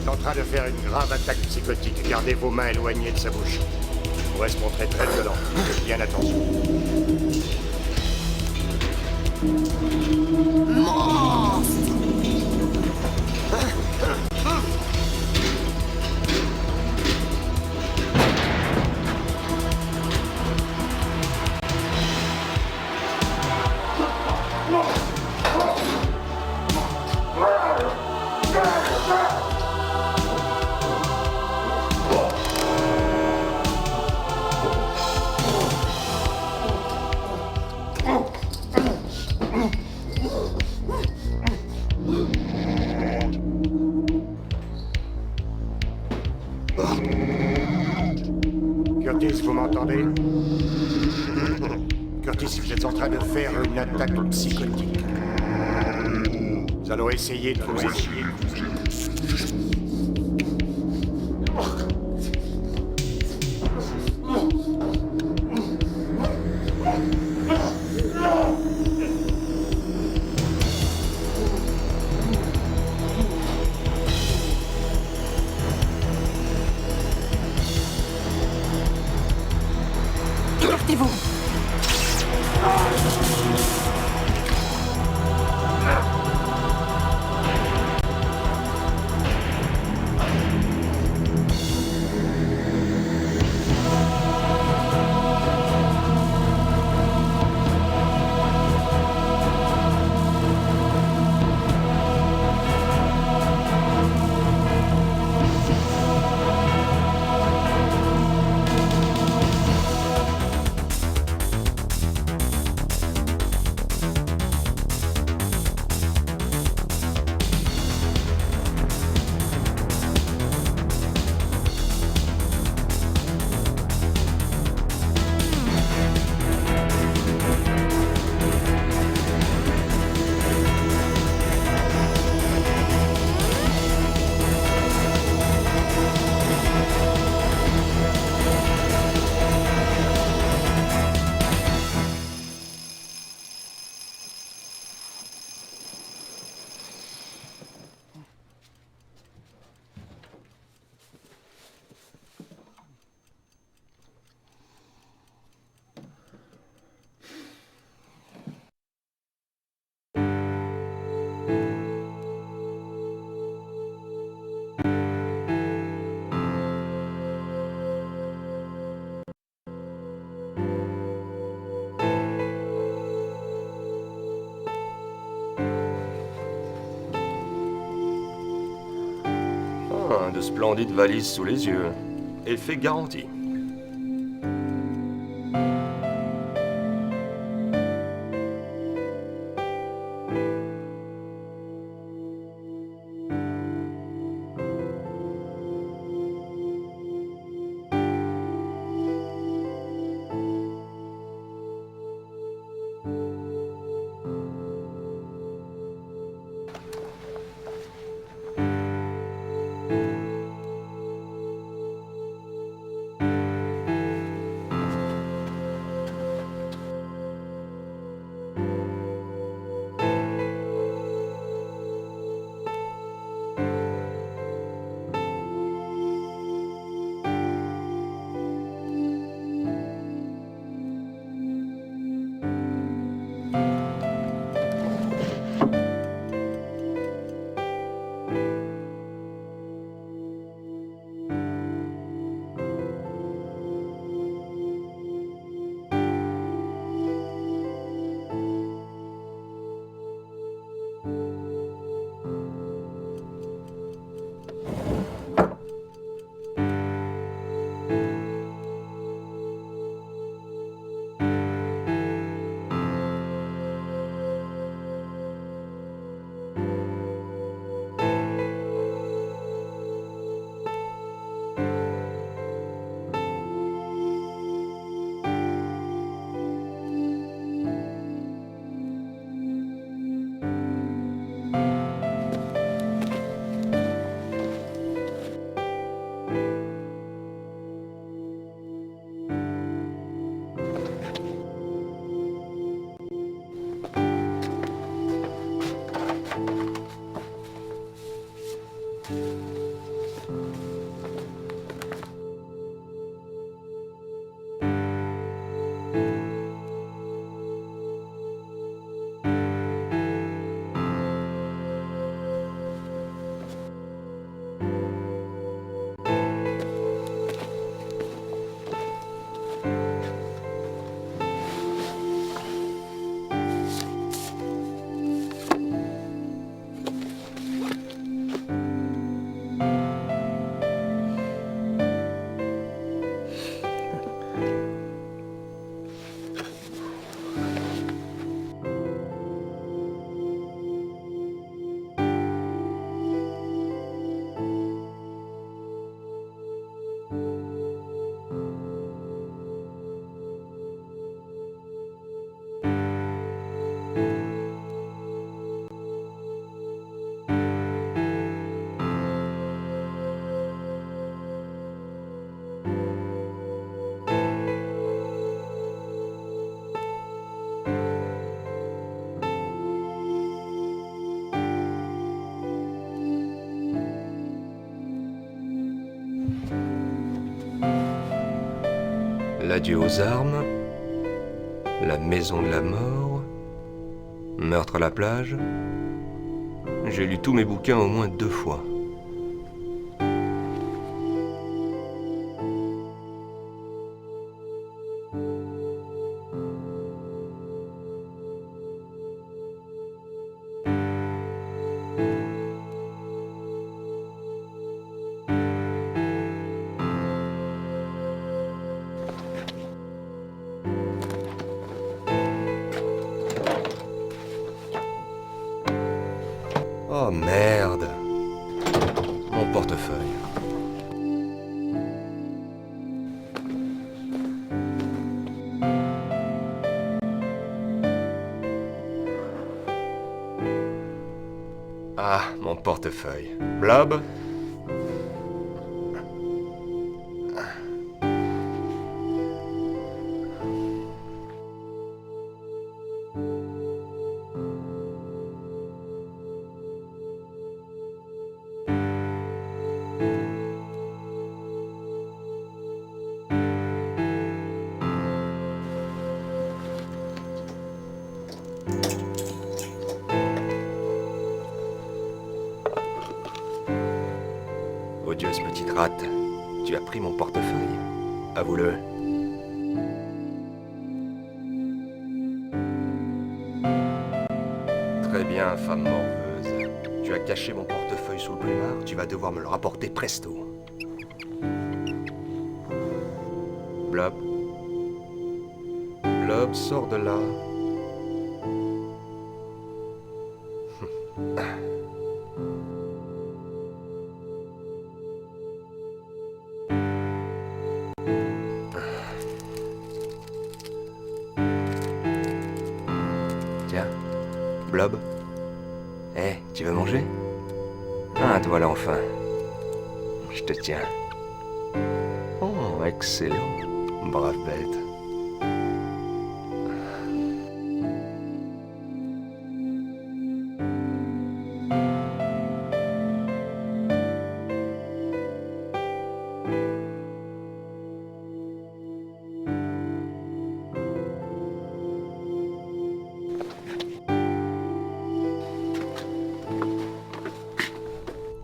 En train de faire une grave attaque psychotique. Gardez vos mains éloignées de sa bouche. Il pourrait se montrer très violent. Faites bien attention. Monstre! Curtis, vous m'entendez? Curtis, vous êtes en train de faire une attaque psychotique. Nous allons essayer de vous aider. Écartez-vous! De splendides valises sous les yeux. Effet garanti. L'adieu aux armes. La maison de la mort. Meurtre à la plage. J'ai lu tous mes bouquins au moins 2 fois. Oh merde. Mon portefeuille. Ah, mon portefeuille. Blob? Odieuse petite rate, tu as pris mon portefeuille. Avoue-le. Très bien, femme morveuse. Tu as caché mon portefeuille sous le plumard, tu vas devoir me le rapporter presto. Blob. Blob, sors de là. Tiens, Blob. Tu veux manger? Ah, te voilà enfin. Je te tiens. Oh, excellent. Brave bête.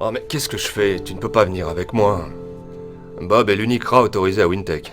Oh mais qu'est-ce que je fais? Tu ne peux pas venir avec moi. Bob est l'unique rat autorisé à Wintech.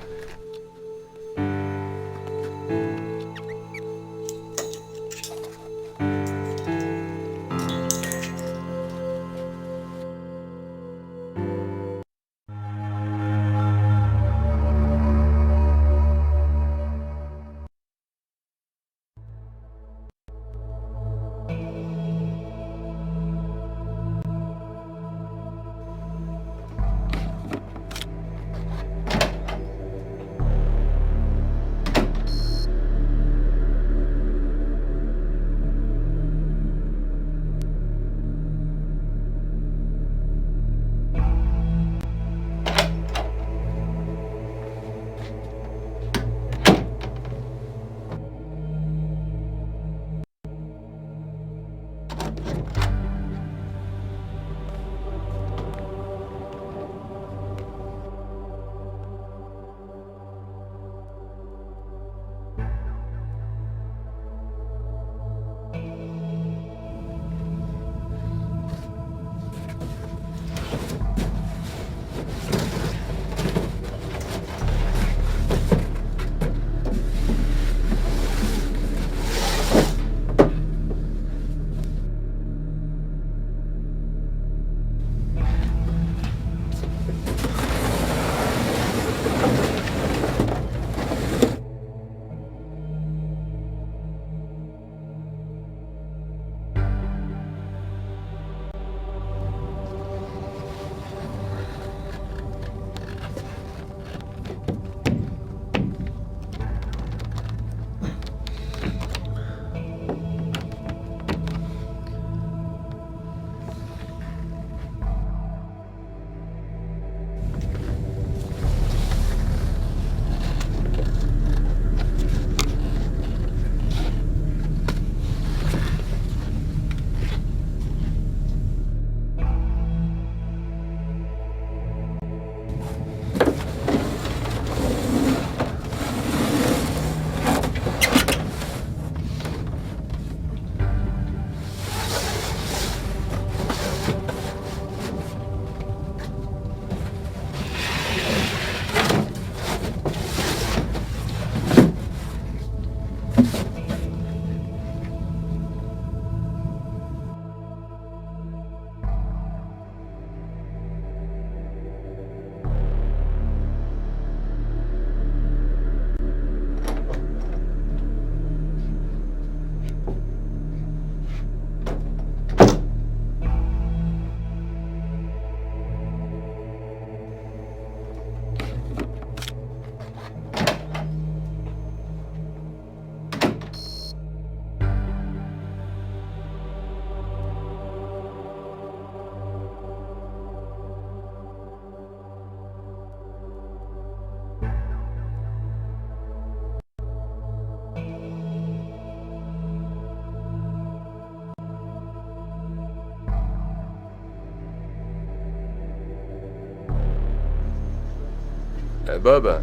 Bob,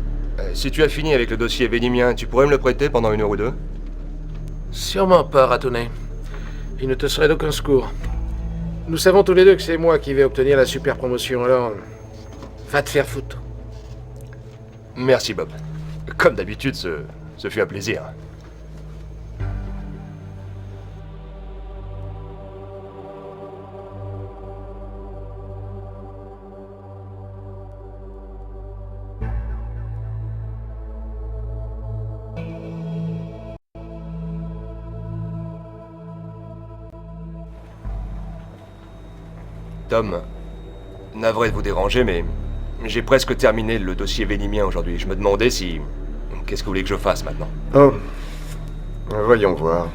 si tu as fini avec le dossier vénimien, tu pourrais me le prêter pendant 1 heure ou 2? Sûrement pas, ratonné. Il ne te serait d'aucun secours. Nous savons tous les deux que c'est moi qui vais obtenir la super promotion, alors... va te faire foutre. Merci, Bob. Comme d'habitude, ce fut un plaisir. Tom, navré de vous déranger, mais j'ai presque terminé le dossier vénimien aujourd'hui. Je me demandais si... Qu'est-ce que vous voulez que je fasse maintenant? Oh. Voyons voir.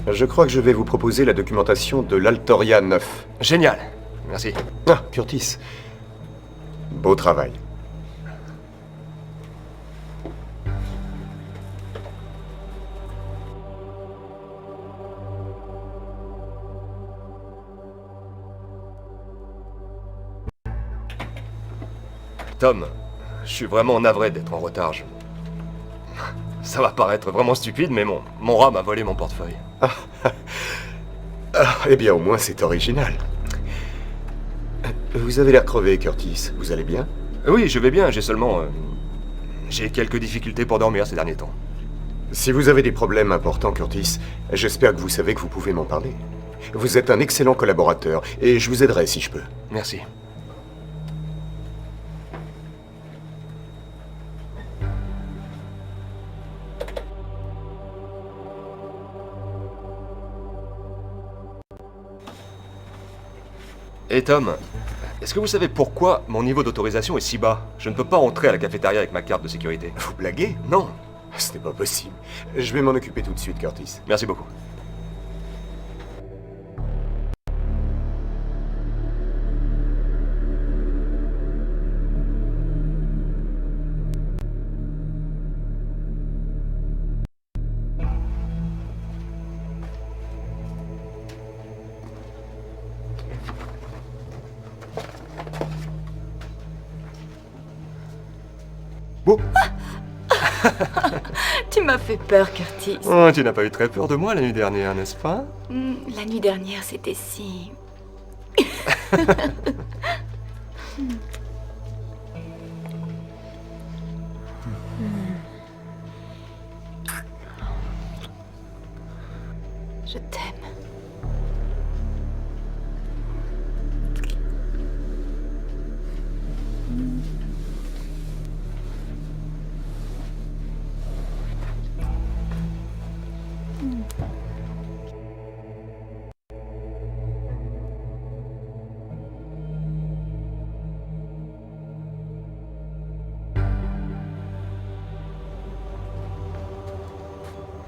Je crois que je vais vous proposer la documentation de l'Altoria 9. Génial. Merci. Ah, Curtis. Beau travail. Tom, je suis vraiment navré d'être en retard. Ça va paraître vraiment stupide, mais mon rat m'a volé mon portefeuille. Eh bien, au moins, c'est original. Vous avez l'air crevé, Curtis. Vous allez bien? Oui, je vais bien, j'ai seulement... j'ai quelques difficultés pour dormir ces derniers temps. Si vous avez des problèmes importants, Curtis, j'espère que vous savez que vous pouvez m'en parler. Vous êtes un excellent collaborateur, et je vous aiderai si je peux. Merci. Et Tom, est-ce que vous savez pourquoi mon niveau d'autorisation est si bas? Je ne peux pas entrer à la cafétéria avec ma carte de sécurité. Vous blaguez? Non. Ce n'est pas possible. Je vais m'en occuper tout de suite, Curtis. Merci beaucoup. Bon. Tu m'as fait peur, Curtis. Oh, tu n'as pas eu très peur de moi la nuit dernière, n'est-ce pas? La nuit dernière, c'était si... Je t'aime.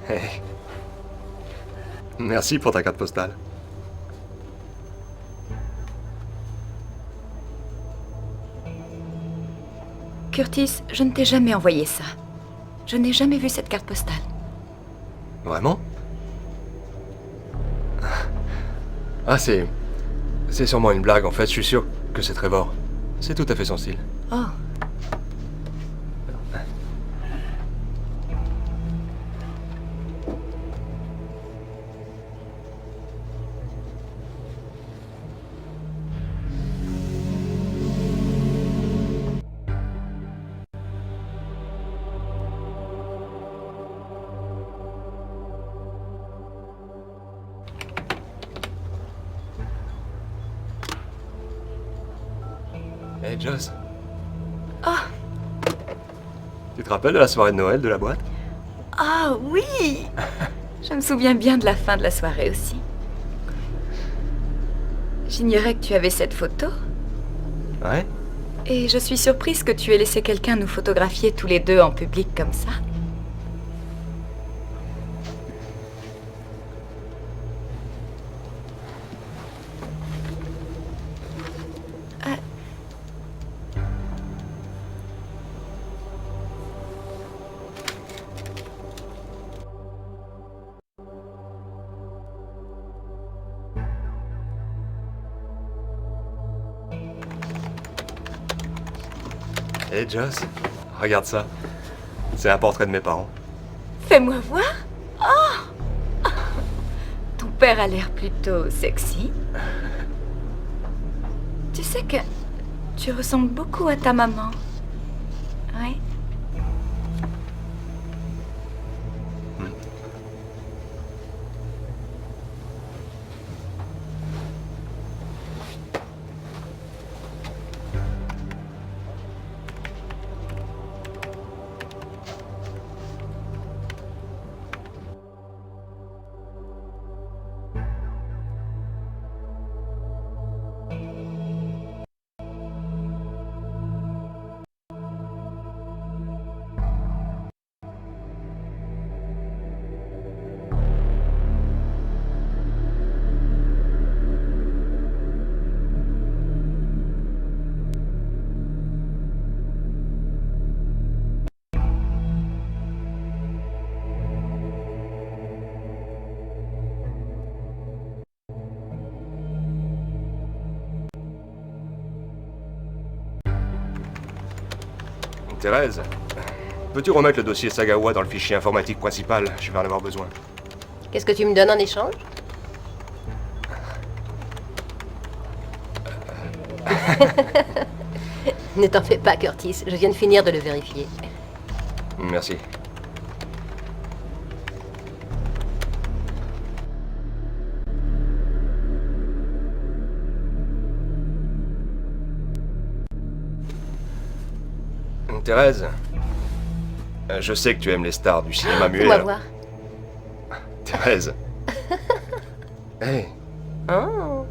Hey. Merci pour ta carte postale. Curtis, je ne t'ai jamais envoyé ça. Je n'ai jamais vu cette carte postale. Vraiment? Ah, c'est sûrement une blague, en fait. Je suis sûr que c'est Trevor. C'est tout à fait son style. Oh. Hey, Joss. Ah. Tu te rappelles de la soirée de Noël de la boîte? Ah oui. Je me souviens bien de la fin de la soirée aussi. J'ignorais que tu avais cette photo. Ouais? Et je suis surprise que tu aies laissé quelqu'un nous photographier tous les deux en public comme ça. Hé Joss, regarde ça. C'est un portrait de mes parents. Fais-moi voir. Oh Ton père a l'air plutôt sexy. Tu sais que tu ressembles beaucoup à ta maman. Ouais. Thérèse, peux-tu remettre le dossier Sagawa dans le fichier informatique principal? Je vais en avoir besoin. Qu'est-ce que tu me donnes en échange? Ne t'en fais pas, Curtis. Je viens de finir de le vérifier. Merci. Thérèse, je sais que tu aimes les stars du cinéma muet. Fais-moi alors- voir. Thérèse. Hey, Oh.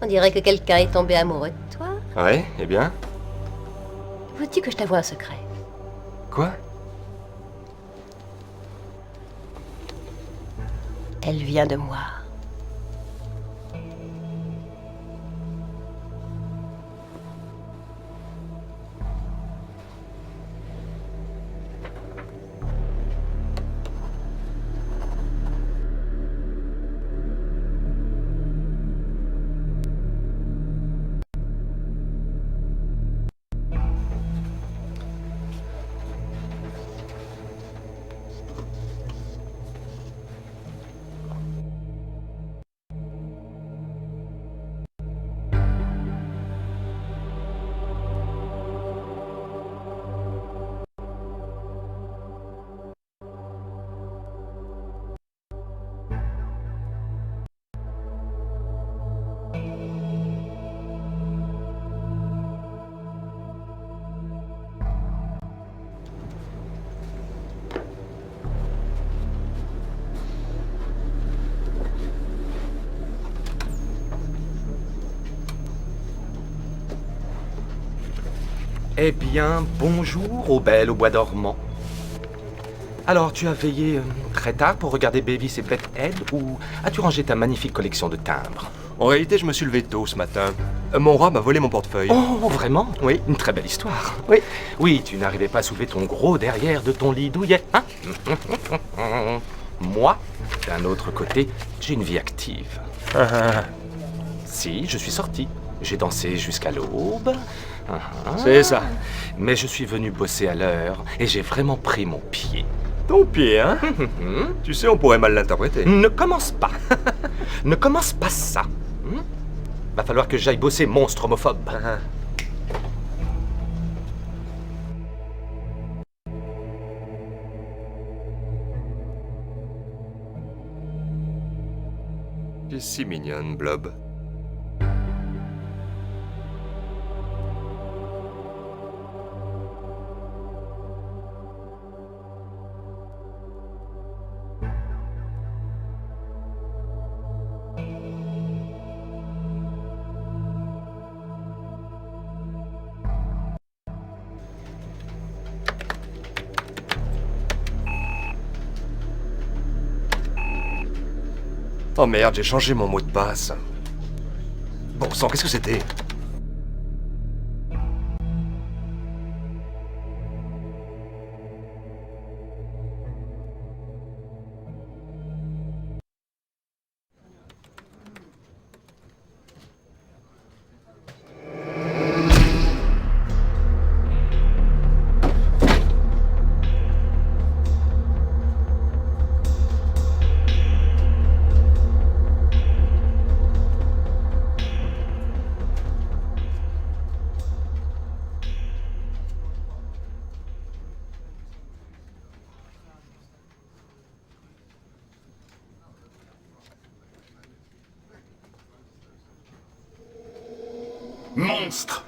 On dirait que quelqu'un est tombé amoureux de toi. ouais, eh bien? Veux-tu que je t'avoue un secret? Quoi? Elle vient de moi. Eh bien, bonjour, aux belles au bois dormant. Alors, tu as veillé très tard pour regarder Beavis et Butthead ou as-tu rangé ta magnifique collection de timbres? En réalité, je me suis levé tôt ce matin. Mon rat m'a volé mon portefeuille. Oh, vraiment? Oui, une très belle histoire. Oui, oui, tu n'arrivais pas à soulever ton gros derrière de ton lit douillet, hein? Moi, d'un autre côté, j'ai une vie active. Si, je suis sorti. J'ai dansé jusqu'à l'aube. C'est ça. Mais je suis venu bosser à l'heure et j'ai vraiment pris mon pied. Ton pied, hein? Tu sais, on pourrait mal l'interpréter. Ne commence pas. Ne commence pas ça. Va falloir que j'aille bosser, monstre homophobe. Tu es si mignonne, Blob. Oh merde, j'ai changé mon mot de passe. Bon sang, qu'est-ce que c'était? Monstre!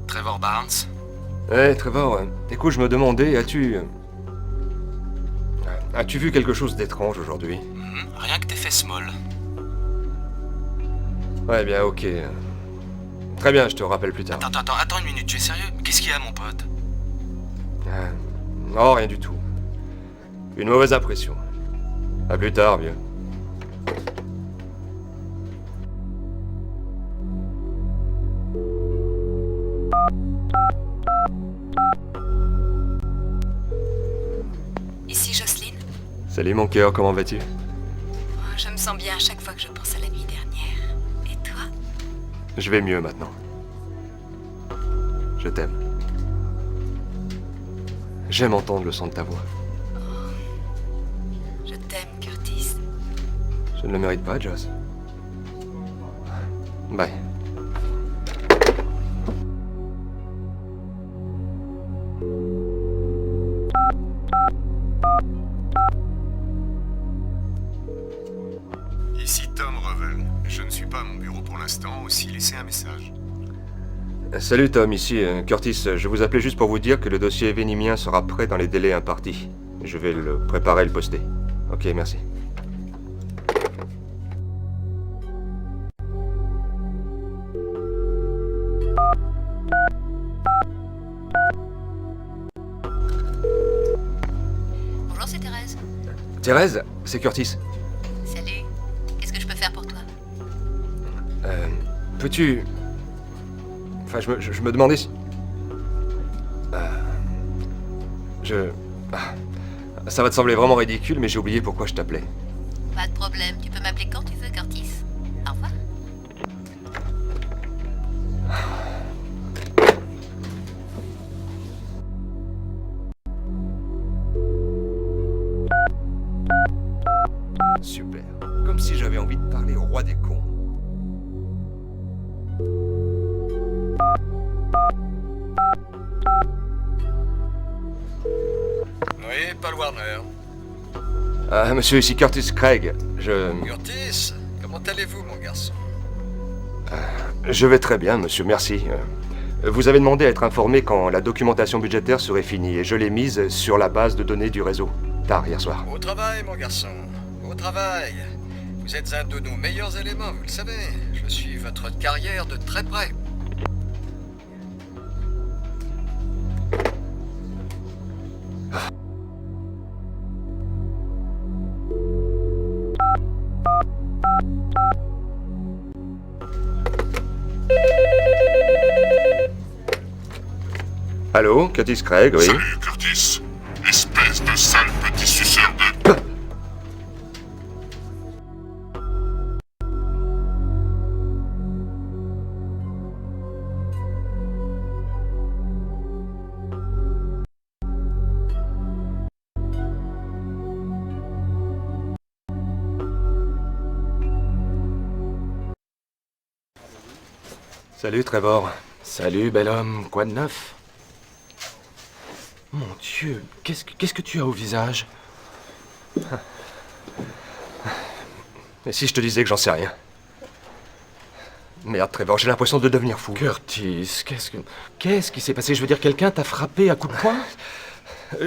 Trevor Barnes? Ouais, Trevor, écoute, je me demandais, as-tu vu quelque chose d'étrange aujourd'hui? Rien que tes fesses molles. Ouais, bien, ok. Très bien, je te rappelle plus tard. Attends une minute, tu es sérieux? Qu'est-ce qu'il y a, mon pote? Non, rien du tout. Une mauvaise impression. À plus tard, vieux. Ici Jocelyne. Salut mon cœur, comment vas-tu? Je me sens bien à chaque fois que je pense à la nuit dernière. Et toi? Je vais mieux maintenant. Je t'aime. J'aime entendre le son de ta voix. Je t'aime, Curtis. Je ne le mérite pas, Joss. Bye. Ici Tom Revel. Je ne suis pas à mon bureau pour l'instant, aussi laissez un message. Salut Tom, ici Curtis. Je vous appelais juste pour vous dire que le dossier vénimien sera prêt dans les délais impartis. Je vais le préparer et le poster. Ok, merci. Bonjour, c'est Thérèse. Thérèse, c'est Curtis. Salut. Qu'est-ce que je peux faire pour toi? Peux-tu... Enfin, je me demandais si... Ça va te sembler vraiment ridicule, mais j'ai oublié pourquoi je t'appelais. Pas de problème. Tu peux m'appeler quand tu veux, Curtis. Au revoir. Super. Comme si j'avais envie de parler au roi des cons. Oui, Paul Warner. Monsieur, ici Curtis Craig. Curtis, comment allez-vous, mon garçon? Je vais très bien, monsieur, merci. Vous avez demandé à être informé quand la documentation budgétaire serait finie, et je l'ai mise sur la base de données du réseau, tard hier soir. Au travail, mon garçon. Au travail. Vous êtes un de nos meilleurs éléments, vous le savez. Je suis votre carrière de très près. Allô, Curtis Craig, oui. Salut, Curtis. Espèce de sale petit suceur de... Salut, Trevor. Salut, bel homme. Quoi de neuf? Mon Dieu, qu'est-ce que tu as au visage? Et si je te disais que j'en sais rien? Merde, Trevor, j'ai l'impression de devenir fou. Curtis, qu'est-ce qui s'est passé? Je veux dire, quelqu'un t'a frappé à coups de poing?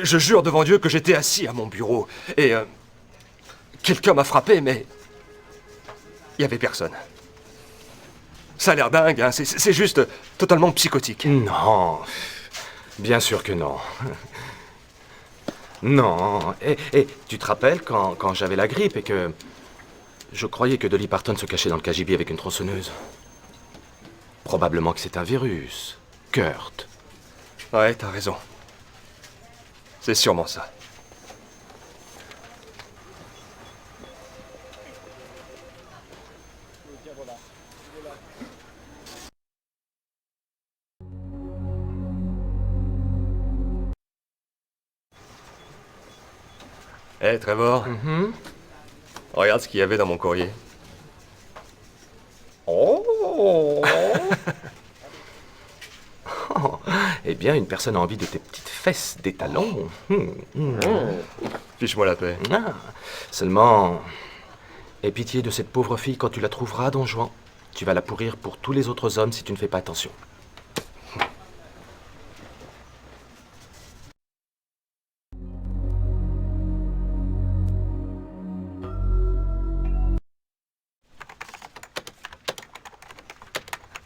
Je jure devant Dieu que j'étais assis à mon bureau et quelqu'un m'a frappé, mais il y avait personne. Ça a l'air dingue, hein. C'est juste totalement psychotique. Non, bien sûr que non. Non, et tu te rappelles quand j'avais la grippe et que je croyais que Dolly Parton se cachait dans le KGB avec une tronçonneuse. Probablement que c'est un virus. Kurt. Ouais, t'as raison. C'est sûrement ça. Hé, Trevor. Regarde ce qu'il y avait dans mon courrier. Oh. Eh bien, une personne a envie de tes petites fesses d'étalon. Fiche-moi la paix. Ah, seulement, aie pitié de cette pauvre fille quand tu la trouveras, Don Juan. Tu vas la pourrir pour tous les autres hommes si tu ne fais pas attention.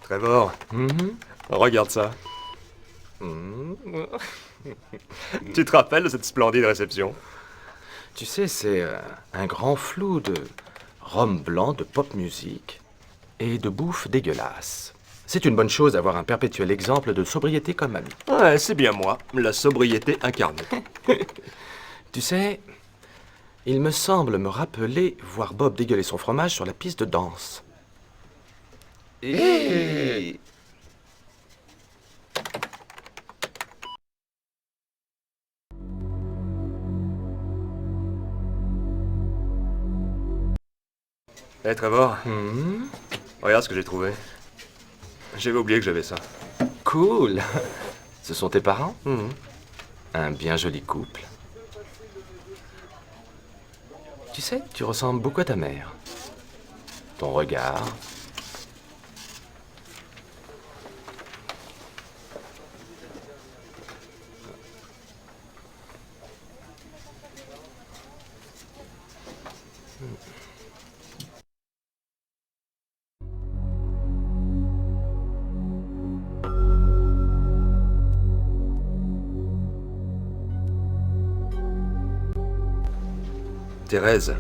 Trevor, regarde ça. Tu te rappelles de cette splendide réception? Tu sais, c'est un grand flou de rhum blanc, de pop music et de bouffe dégueulasse. C'est une bonne chose d'avoir un perpétuel exemple de sobriété comme ami. Ouais, c'est bien moi, la sobriété incarnée. Tu sais, il me semble me rappeler voir Bob dégueuler son fromage sur la piste de danse. Et... Hé, Trevor, regarde ce que j'ai trouvé. J'avais oublié que j'avais ça. Cool. Ce sont tes parents? Un bien joli couple. Tu sais, tu ressembles beaucoup à ta mère. Ton regard. Thérèse.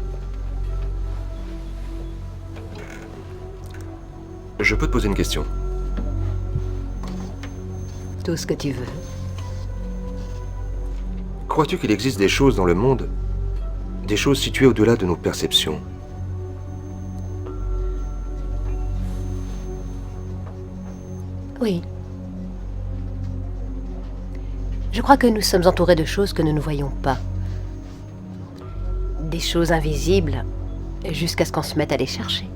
Je peux te poser une question? Tout ce que tu veux. Crois-tu qu'il existe des choses dans le monde, des choses situées au-delà de nos perceptions? Oui. Je crois que nous sommes entourés de choses que nous ne voyons pas. Des choses invisibles, jusqu'à ce qu'on se mette à les chercher.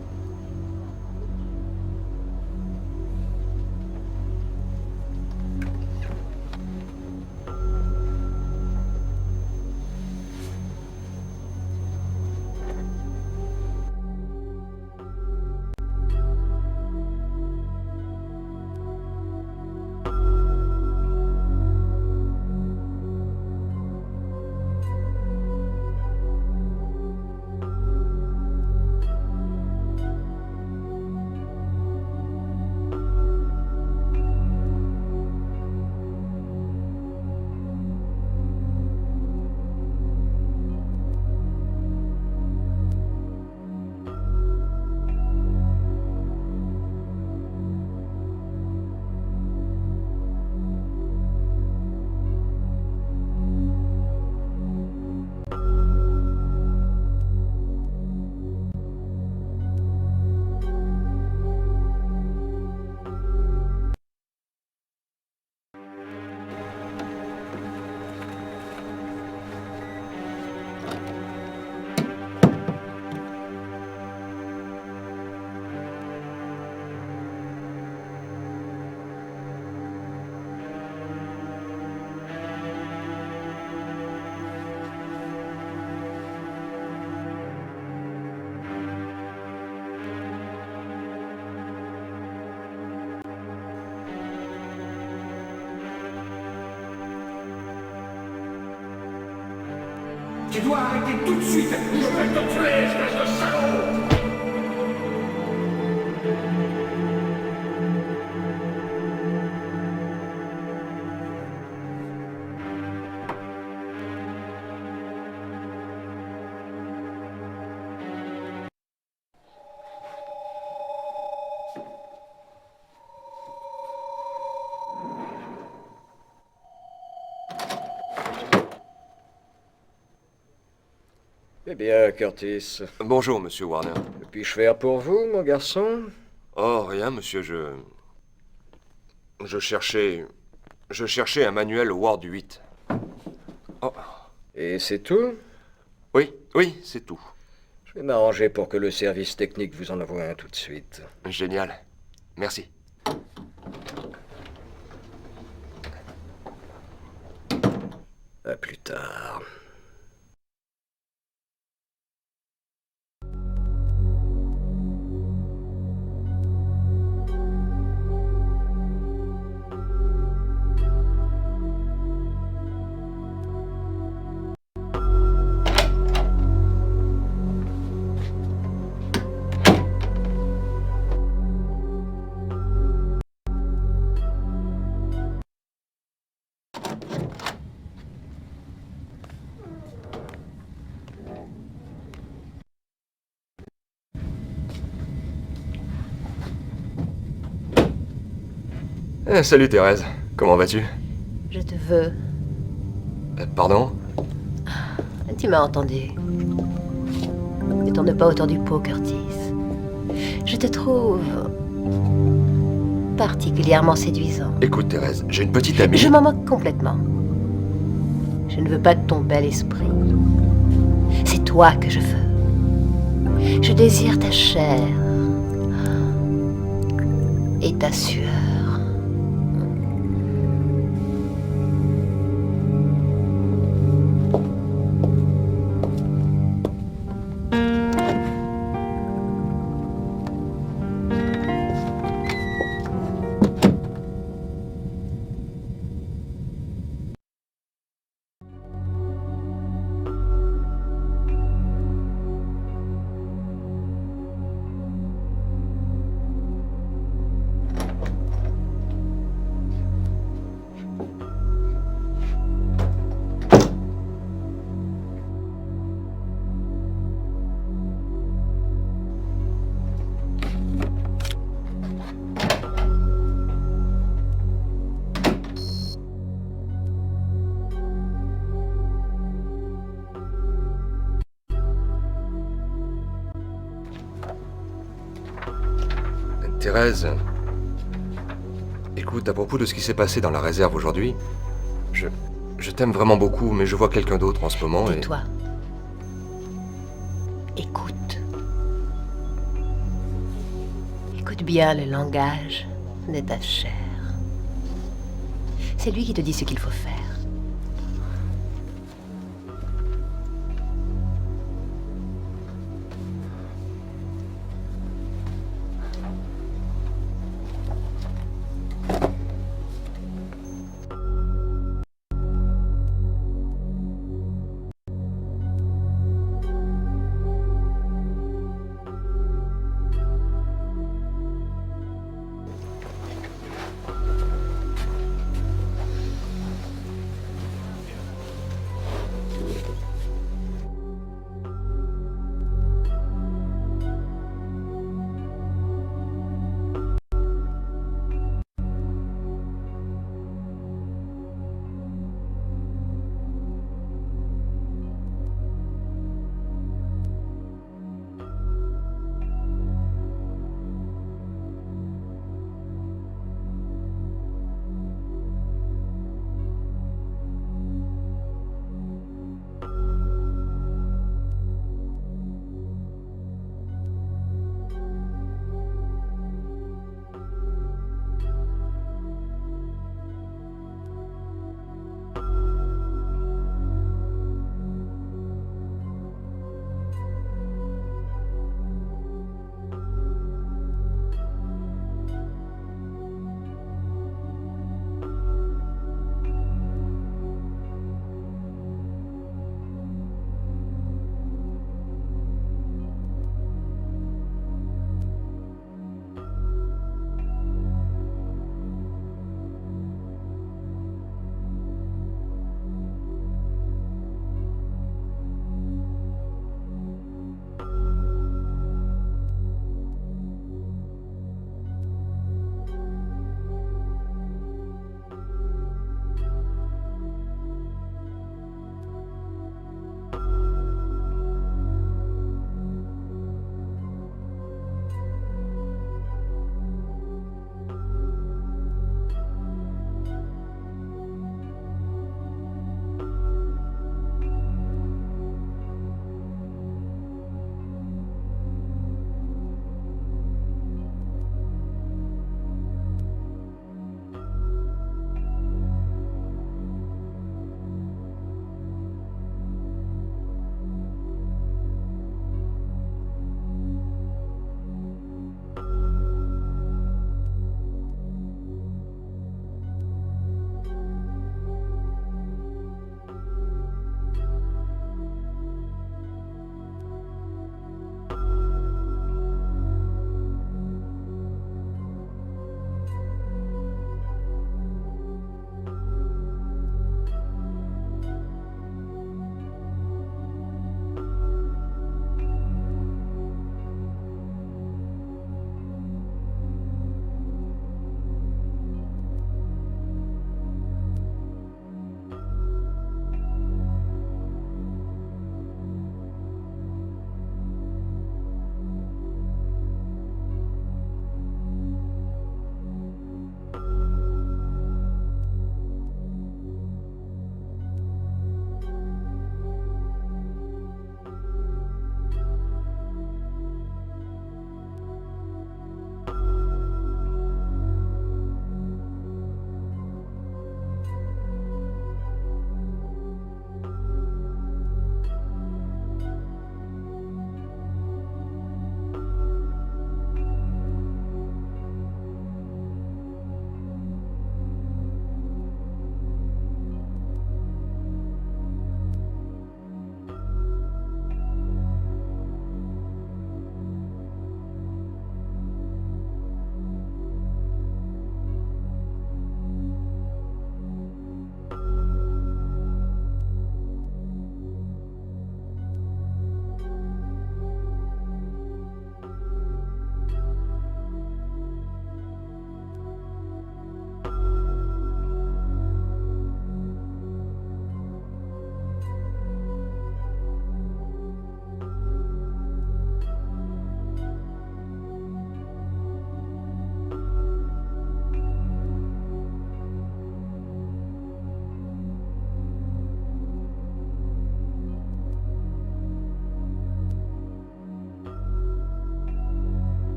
Tu dois arrêter tout de suite. Je vais te tuer, espèce de salaud. Eh bien, Curtis, Bonjour, monsieur Warner. que puis-je faire pour vous, mon garçon? Oh, rien, monsieur, Je cherchais un manuel Ward 8. Oh. Et c'est tout? Oui, c'est tout. Je vais m'arranger pour que le service technique vous en envoie un tout de suite. Génial. Merci. À plus tard. Salut Thérèse. Comment vas-tu? Je te veux. Pardon? Tu m'as entendu. Ne tourne pas autour du pot, Curtis. Je te trouve particulièrement séduisant. Écoute Thérèse, j'ai une petite amie... Je m'en moque complètement. Je ne veux pas de ton bel esprit. C'est toi que je veux. Je désire ta chair et ta sueur. Thérèse, écoute, à propos de ce qui s'est passé dans la réserve aujourd'hui, je t'aime vraiment beaucoup, mais je vois quelqu'un d'autre en ce moment et... Tais-toi. Écoute. Écoute bien le langage de ta chair. C'est lui qui te dit ce qu'il faut faire.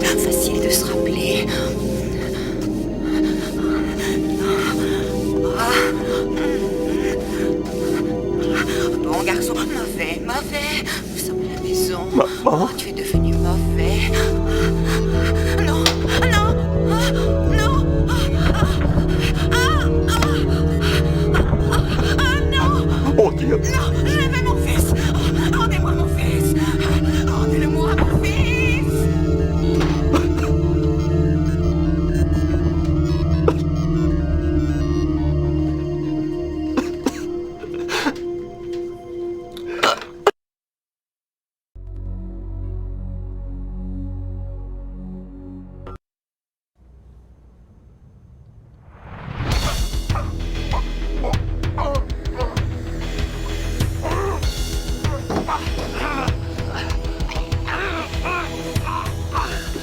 facile de se rappeler. Bon garçon, mauvais. Nous sommes à la maison. Maman. Tu es devenu mauvais. Non. Mon Dieu. Non, je veux mon fils. Rendez-moi mon fils. Rendez-le-moi mon fils.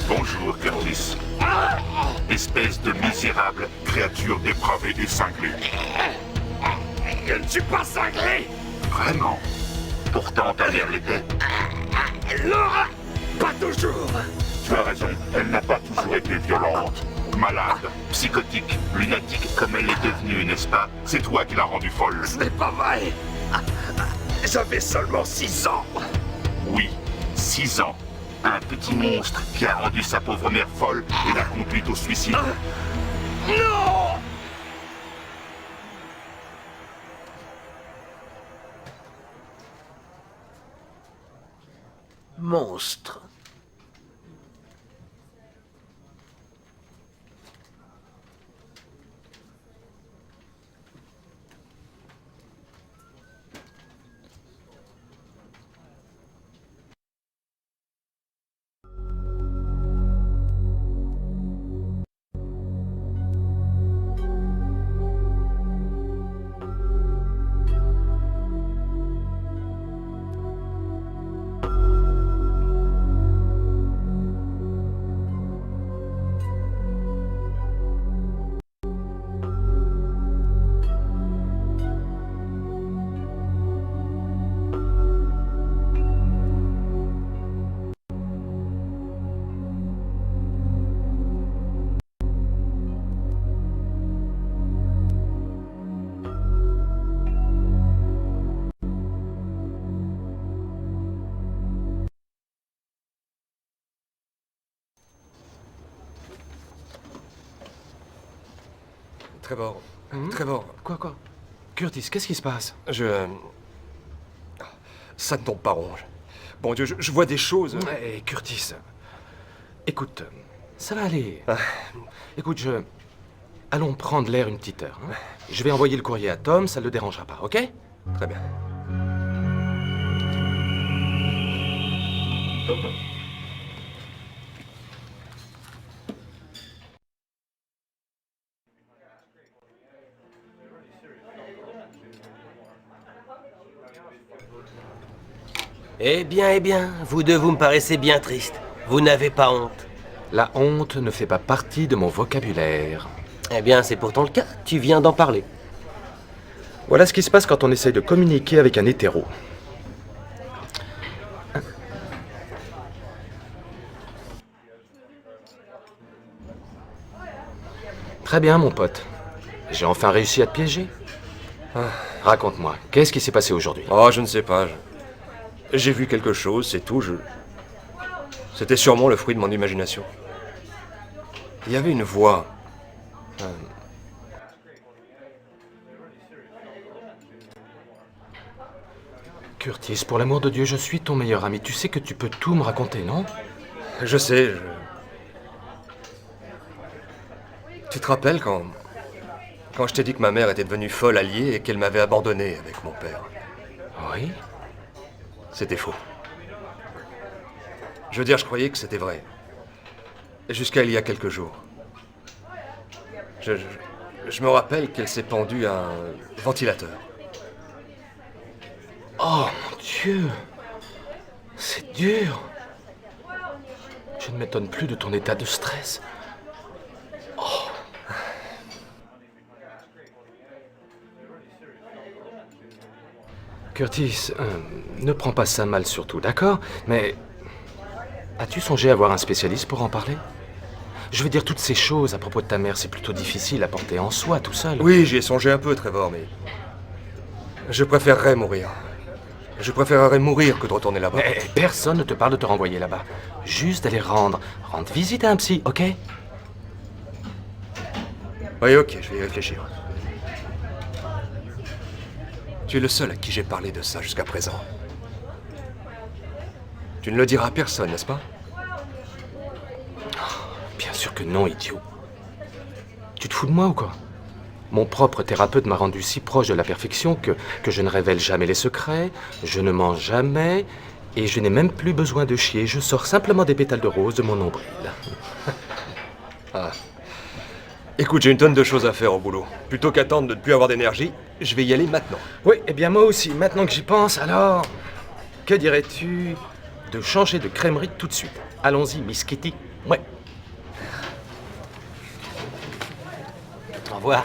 Bonjour, Curtis. Espèce de misérable, créature dépravée et cinglée. Je ne suis pas cinglé. Vraiment. Pourtant, ta mère l'était. Laura, pas toujours. Tu as raison, elle n'a pas toujours été violente. Malade, psychotique, lunatique, comme elle est devenue, n'est-ce pas? C'est toi qui l'as rendue folle. Ce n'est pas vrai. J'avais seulement 6 ans. Oui, 6 ans. Un petit monstre qui a rendu sa pauvre mère folle et l'a conduite au suicide. Non. Monstre. Trevor. Quoi? Curtis, qu'est-ce qui se passe? Ça ne tombe pas rond. Bon Dieu, je vois des choses. Hey, Curtis, écoute, ça va aller. Écoute, allons prendre l'air une petite heure. Hein. Je vais envoyer le courrier à Tom, ça ne le dérangera pas, ok? Très bien. Eh bien, vous deux, vous me paraissez bien tristes. Vous n'avez pas honte. La honte ne fait pas partie de mon vocabulaire. Eh bien, c'est pourtant le cas. Tu viens d'en parler. Voilà ce qui se passe quand on essaye de communiquer avec un hétéro. Très bien, mon pote. J'ai enfin réussi à te piéger. Raconte-moi, qu'est-ce qui s'est passé aujourd'hui? Oh, je ne sais pas. J'ai vu quelque chose, c'est tout. C'était sûrement le fruit de mon imagination. Il y avait une voix. Curtis, pour l'amour de Dieu, je suis ton meilleur ami. Tu sais que tu peux tout me raconter, non? Je sais, Tu te rappelles quand je t'ai dit que ma mère était devenue folle alliée et qu'elle m'avait abandonné avec mon père? Oui? C'était faux. Je veux dire, je croyais que c'était vrai. Jusqu'à il y a quelques jours. Je me rappelle qu'elle s'est pendue à un ventilateur. Oh, mon Dieu! C'est dur! Je ne m'étonne plus de ton état de stress. Oh. Curtis, ne prends pas ça mal surtout, d'accord? Mais As-tu songé à voir un spécialiste pour en parler? Je veux dire, toutes ces choses à propos de ta mère, c'est plutôt difficile à porter en soi tout seul. Oui, j'y ai songé un peu, Trevor, mais... Je préférerais mourir. Je préférerais mourir que de retourner là-bas. Mais personne ne te parle de te renvoyer là-bas. Juste d'aller rendre visite à un psy, ok? Oui, ok, je vais y réfléchir. Tu es le seul à qui j'ai parlé de ça jusqu'à présent. Tu ne le diras à personne, n'est-ce pas? Bien sûr que non, idiot. Tu te fous de moi ou quoi? Mon propre thérapeute m'a rendu si proche de la perfection que je ne révèle jamais les secrets, je ne mens jamais, et je n'ai même plus besoin de chier. Je sors simplement des pétales de rose de mon nombril. Ah. Écoute, j'ai une tonne de choses à faire au boulot. Plutôt qu'attendre de ne plus avoir d'énergie, je vais y aller maintenant. Oui, eh bien moi aussi, maintenant que j'y pense, alors... Que dirais-tu de changer de crèmerie tout de suite? Allons-y, Miss Kitty. Ouais. Au revoir.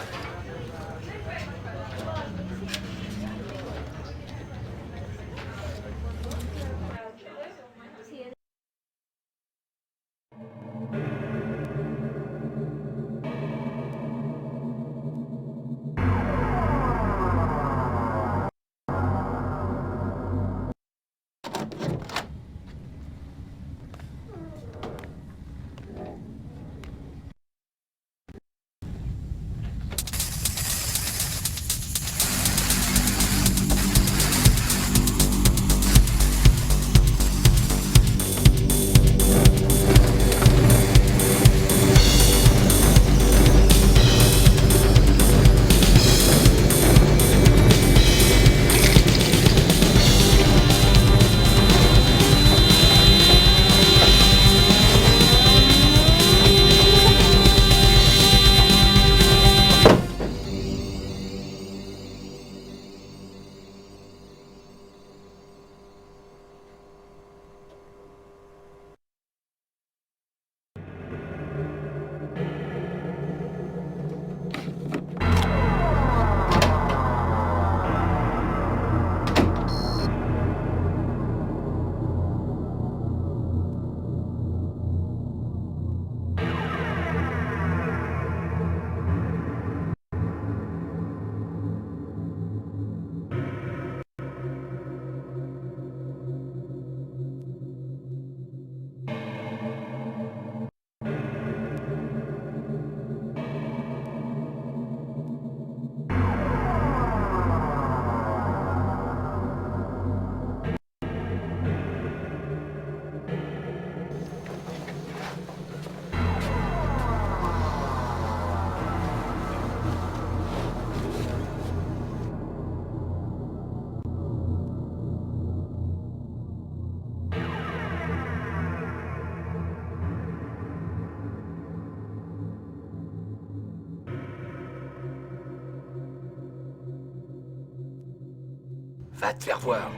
Va te faire voir.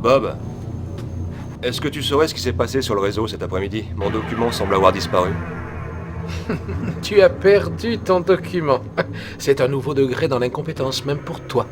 Bob, est-ce que tu saurais ce qui s'est passé sur le réseau cet après-midi? Mon document semble avoir disparu. Tu as perdu ton document. C'est un nouveau degré dans l'incompétence, même pour toi.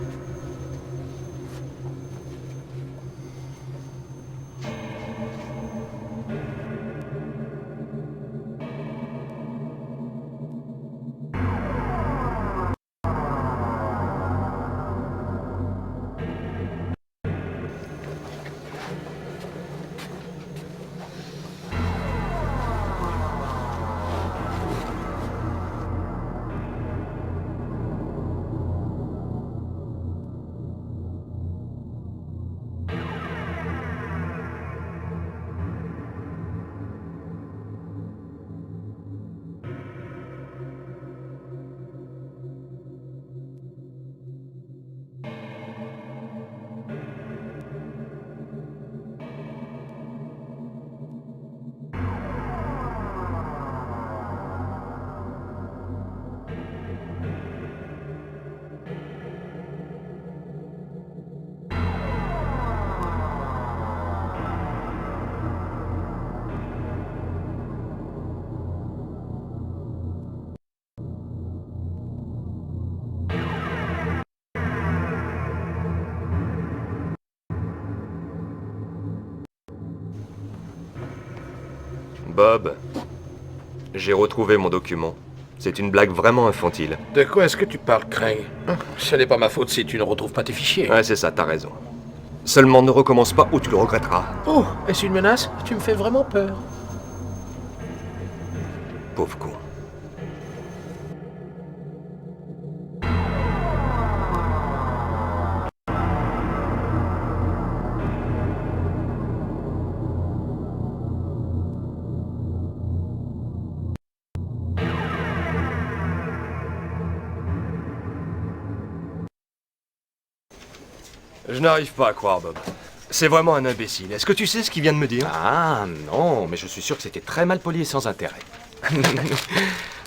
Bob, j'ai retrouvé mon document. C'est une blague vraiment infantile. De quoi est-ce que tu parles, Craig? Ce n'est pas ma faute si tu ne retrouves pas tes fichiers. Ouais, c'est ça, t'as raison. Seulement ne recommence pas ou tu le regretteras. Oh, est-ce une menace? Tu me fais vraiment peur. Pauvre con. Je n'arrive pas à croire, Bob. C'est vraiment un imbécile. Est-ce que tu sais ce qu'il vient de me dire? Ah non, mais je suis sûr que c'était très mal poli et sans intérêt.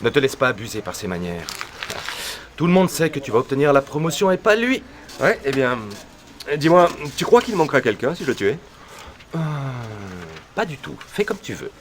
Ne te laisse pas abuser par ses manières. Tout le monde sait que tu vas obtenir la promotion et pas lui. Ouais, eh bien... Dis-moi, tu crois qu'il manquera quelqu'un si je le tuais? Pas du tout. Fais comme tu veux.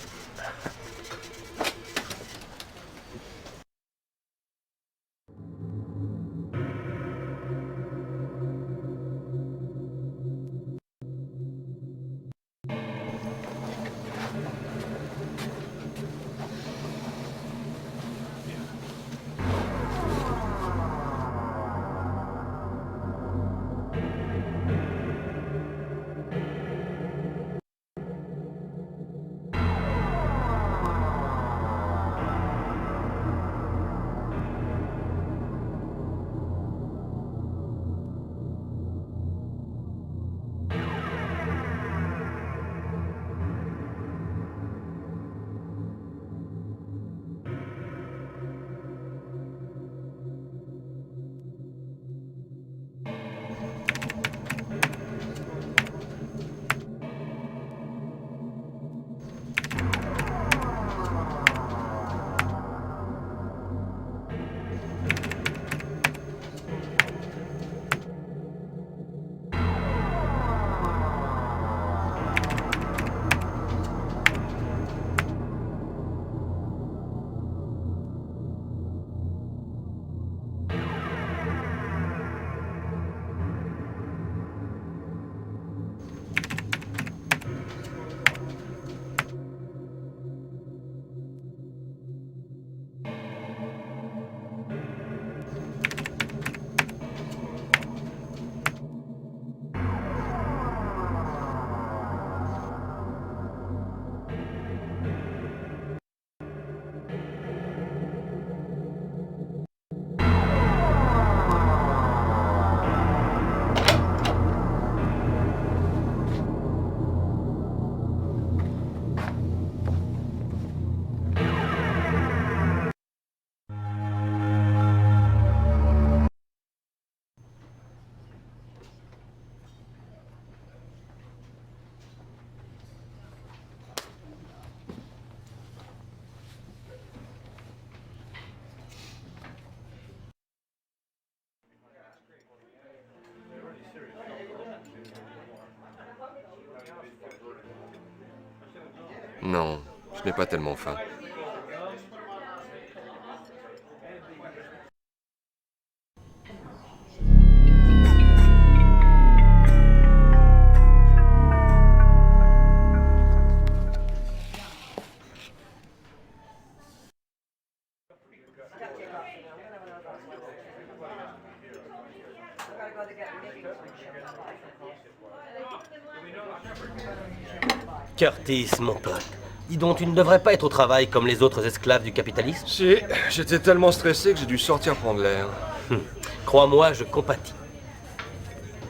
Non, je n'ai pas tellement faim. Curtis, mon pote. Dis donc, tu ne devrais pas être au travail comme les autres esclaves du capitalisme? Si, j'étais tellement stressé que j'ai dû sortir prendre l'air. Crois-moi, je compatis.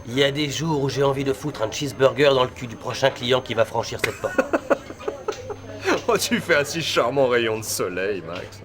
Il y a des jours où j'ai envie de foutre un cheeseburger dans le cul du prochain client qui va franchir cette porte. Oh, tu fais un si charmant rayon de soleil, Max.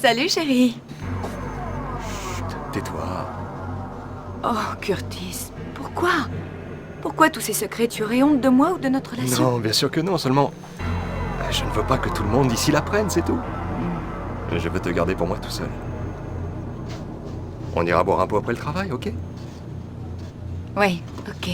Salut, chérie. Tais-toi. Oh, Curtis, pourquoi? Pourquoi tous ces secrets? Tu aurais honte de moi ou de notre relation? Non, bien sûr que non, seulement... Je ne veux pas que tout le monde ici l'apprenne, c'est tout. Je veux te garder pour moi tout seul. On ira boire un pot après le travail, ok? Oui, ok.